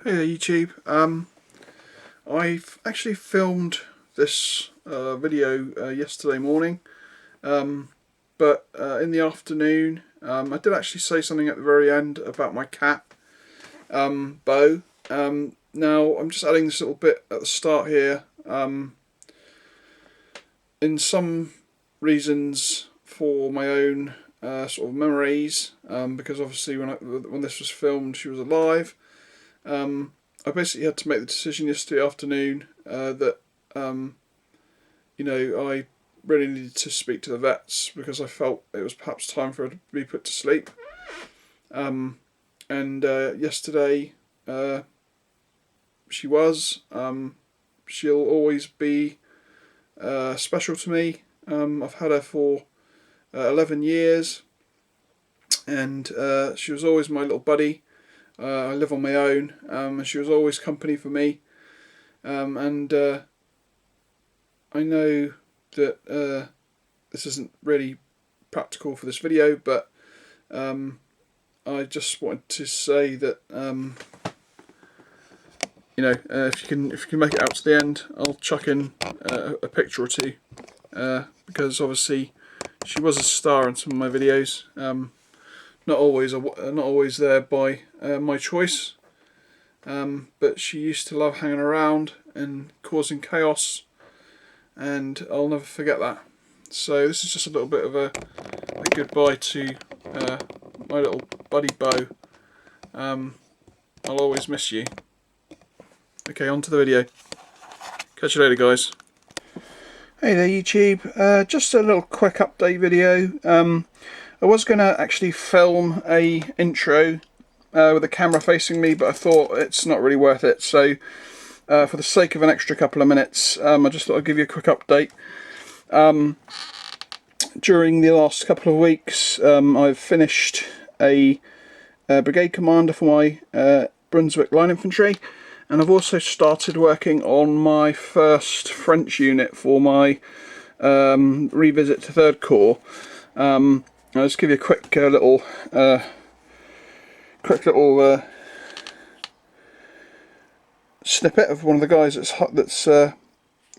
Hey there YouTube. I've actually filmed this video yesterday morning, but in the afternoon I did actually say something at the very end about my cat, Beau. Now I'm just adding this little bit at the start here. In some reasons for my own sort of memories, because obviously when this was filmed she was alive. I basically had to make the decision yesterday afternoon that I really needed to speak to the vets because I felt it was perhaps time for her to be put to sleep. Yesterday she was. She'll always be special to me. I've had her for 11 years, and she was always my little buddy. I live on my own, and she was always company for me. I know that this isn't really practical for this video, but I just wanted to say that if you can make it out to the end, I'll chuck in a picture or two, because obviously she was a star in some of my videos. Not always there by my choice, but she used to love hanging around and causing chaos, and I'll never forget that. So this is just a little bit of a goodbye to my little buddy Beau. I'll always miss you. Okay, on to the video. Catch you later, guys. Hey there YouTube, just a little quick update video. I was going to actually film a intro with the camera facing me, but I thought it's not really worth it. So for the sake of an extra couple of minutes, I just thought I'd give you a quick update. During the last couple of weeks, I've finished a brigade commander for my Brunswick line infantry, and I've also started working on my first French unit for my revisit to 3rd Corps. I'll just give you a quick little snippet of one of the guys that's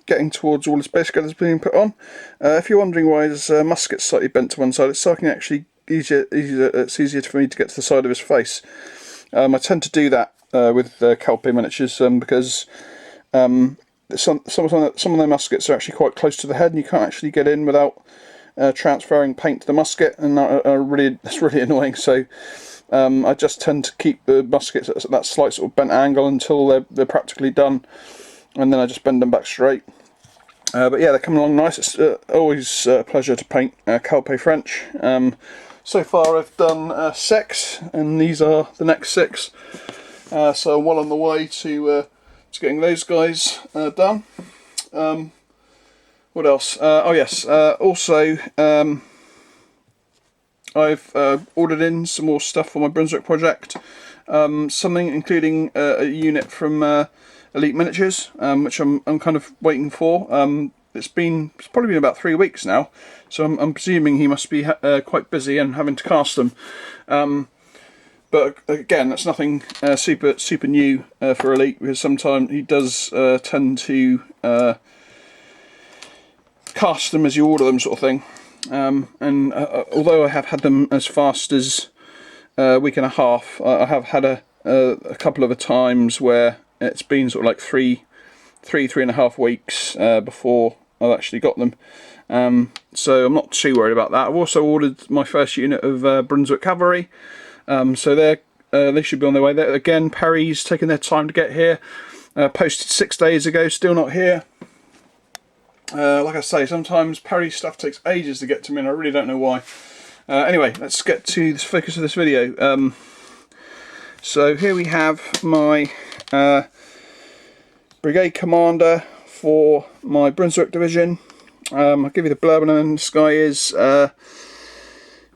getting towards all his base guns being put on. If you're wondering why his musket's slightly bent to one side, it's so I can actually it's easier for me to get to the side of his face. I tend to do that with Calpe miniatures because some of their muskets are actually quite close to the head, and you can't actually get in without transferring paint to the musket, and that's really annoying. So I just tend to keep the muskets at that slight sort of bent angle until they're practically done, and then I just bend them back straight. But yeah, they're coming along nice. It's always a pleasure to paint Calpe French. So far I've done 6, and these are the next 6. So I'm well on the way to getting those guys done. What else? Oh yes, also I've ordered in some more stuff for my Brunswick project, something including a unit from Elite Miniatures, which I'm kind of waiting for. It's probably been about 3 weeks now, so I'm presuming he must be quite busy and having to cast them. But again, that's nothing super new for Elite, because sometimes he does tend to cast them as you order them, sort of thing. Although I have had them as fast as a week and a half, I have had a couple of times where it's been sort of like three and a half weeks before I've actually got them. So I'm not too worried about that. I've also ordered my first unit of Brunswick cavalry, so they should be on their way. There again, Perry's taking their time to get here. Posted 6 days ago, still not here. Like I say, sometimes Perry's stuff takes ages to get to me, and I really don't know why. Anyway, let's get to the focus of this video. So here we have my brigade commander for my Brunswick division. I'll give you the blurb, and this guy is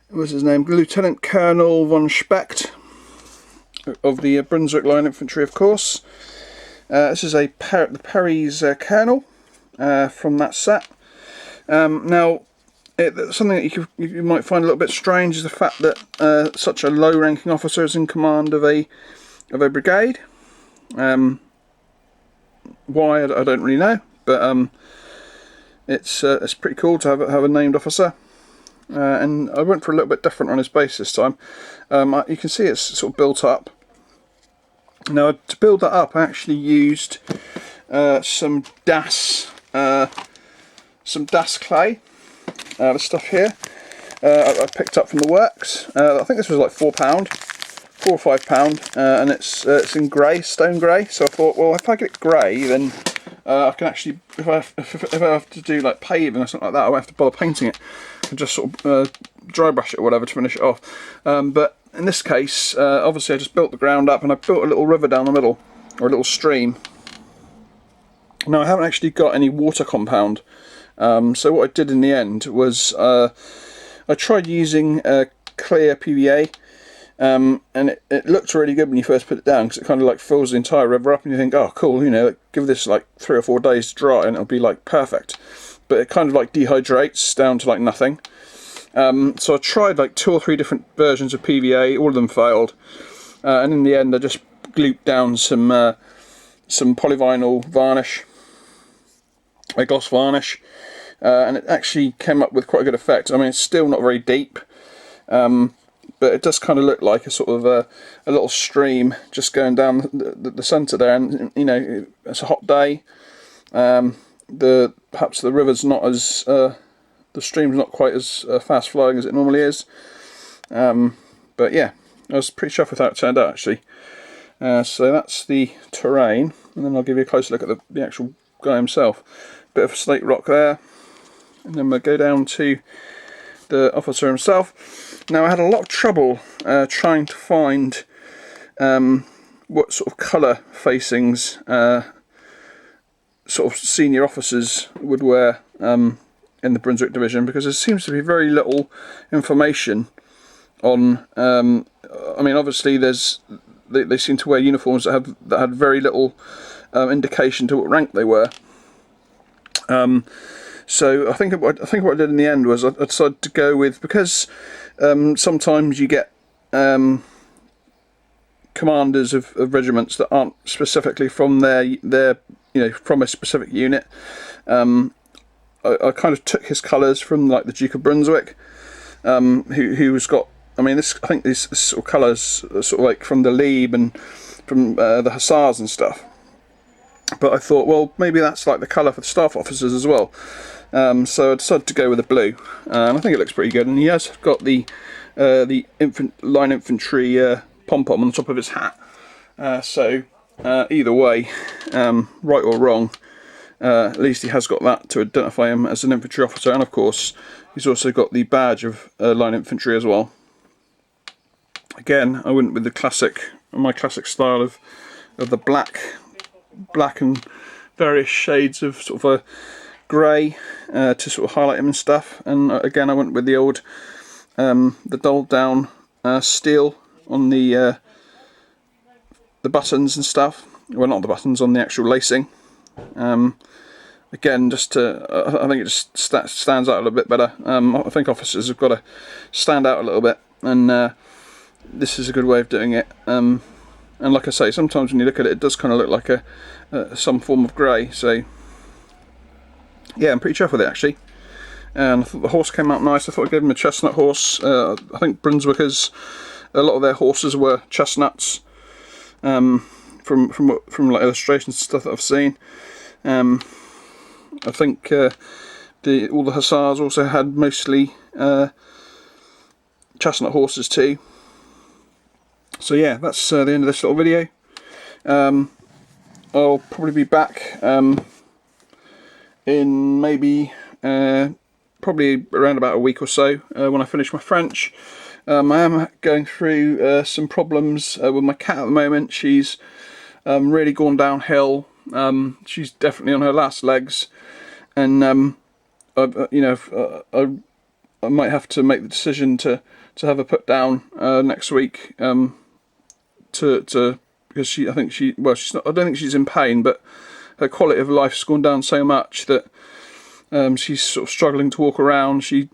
what's his name? Lieutenant Colonel von Specht of the Brunswick line infantry, of course. This is the Perry's colonel. From that set. Now, something that you might find a little bit strange is the fact that such a low-ranking officer is in command of a brigade. Why, I don't really know, but it's pretty cool to have a named officer. And I went for a little bit different on his base this time. You can see it's sort of built up. Now, to build that up, I actually used some DAS clay. The stuff here I picked up from the works. I think this was like £4, £4 or £5, and it's in grey, stone grey. So I thought, well, if I get it grey, then I can actually, if I have to do like paving or something like that, I won't have to bother painting it. I can just sort of dry brush it or whatever to finish it off. But in this case, obviously I just built the ground up and I built a little river down the middle, or a little stream. Now, I haven't actually got any water compound, so what I did in the end was I tried using clear PVA, and it looked really good when you first put it down, because it kind of like fills the entire river up, and you think, oh cool, you know, give this like 3 or 4 days to dry and it'll be like perfect. But it kind of like dehydrates down to like nothing. So I tried like 2 or 3 different versions of PVA, all of them failed, and in the end I just glued down some polyvinyl varnish, a gloss varnish, and it actually came up with quite a good effect. I mean, it's still not very deep, but it does kind of look like a sort of a little stream just going down the centre there. And you know, it's a hot day. Perhaps the river's not as the stream's not quite as fast flowing as it normally is. But yeah, I was pretty chuffed with how it turned out actually. So that's the terrain, and then I'll give you a closer look at the actual guy himself. Bit of slate rock there, and then we'll go down to the officer himself. Now, I had a lot of trouble trying to find what sort of colour facings sort of senior officers would wear in the Brunswick division, because there seems to be very little information on. I mean, obviously, they seem to wear uniforms that had very little indication to what rank they were. So I think what I did in the end was I decided to go with, because sometimes you get commanders of regiments that aren't specifically from from a specific unit. I kind of took his colours from like the Duke of Brunswick, who's got. I mean, I think these sort of colours are sort of like from the Lieb and from the Hussars and stuff. But I thought, well, maybe that's like the colour for the staff officers as well. So I decided to go with the blue, and I think it looks pretty good. And he has got the line infantry pom-pom on the top of his hat. So either way, right or wrong, at least he has got that to identify him as an infantry officer. And of course, he's also got the badge of line infantry as well. Again, I went with my classic style of the black and various shades of sort of a grey to sort of highlight him and stuff. And again, I went with the old the dulled down steel on the buttons and stuff. Well, not the buttons, on the actual lacing. Again, just to I think it just stands out a little bit better. I think officers have got to stand out a little bit, and this is a good way of doing it. And like I say, sometimes when you look at it, it does kind of look like some form of grey. So yeah, I'm pretty chuffed with it actually. And I thought the horse came out nice. I thought I'd give him a chestnut horse. I think Brunswickers, a lot of their horses were chestnuts. From like illustrations and stuff that I've seen. I think all the Hussars also had mostly chestnut horses too. So yeah, that's the end of this little video. I'll probably be back in maybe probably around about a week or so when I finish my French. I am going through some problems with my cat at the moment. She's really gone downhill. She's definitely on her last legs, and I might have to make the decision to have her put down next week. Because she's not. I don't think she's in pain, but her quality of life's gone down so much that she's sort of struggling to walk around. She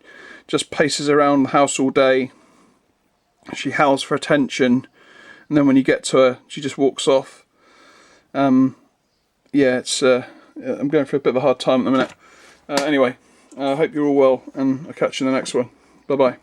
just paces around the house all day. She howls for attention, and then when you get to her, she just walks off. Yeah, it's I'm going through a bit of a hard time at the minute. Anyway, I hope you're all well, and I'll catch you in the next one. Bye bye.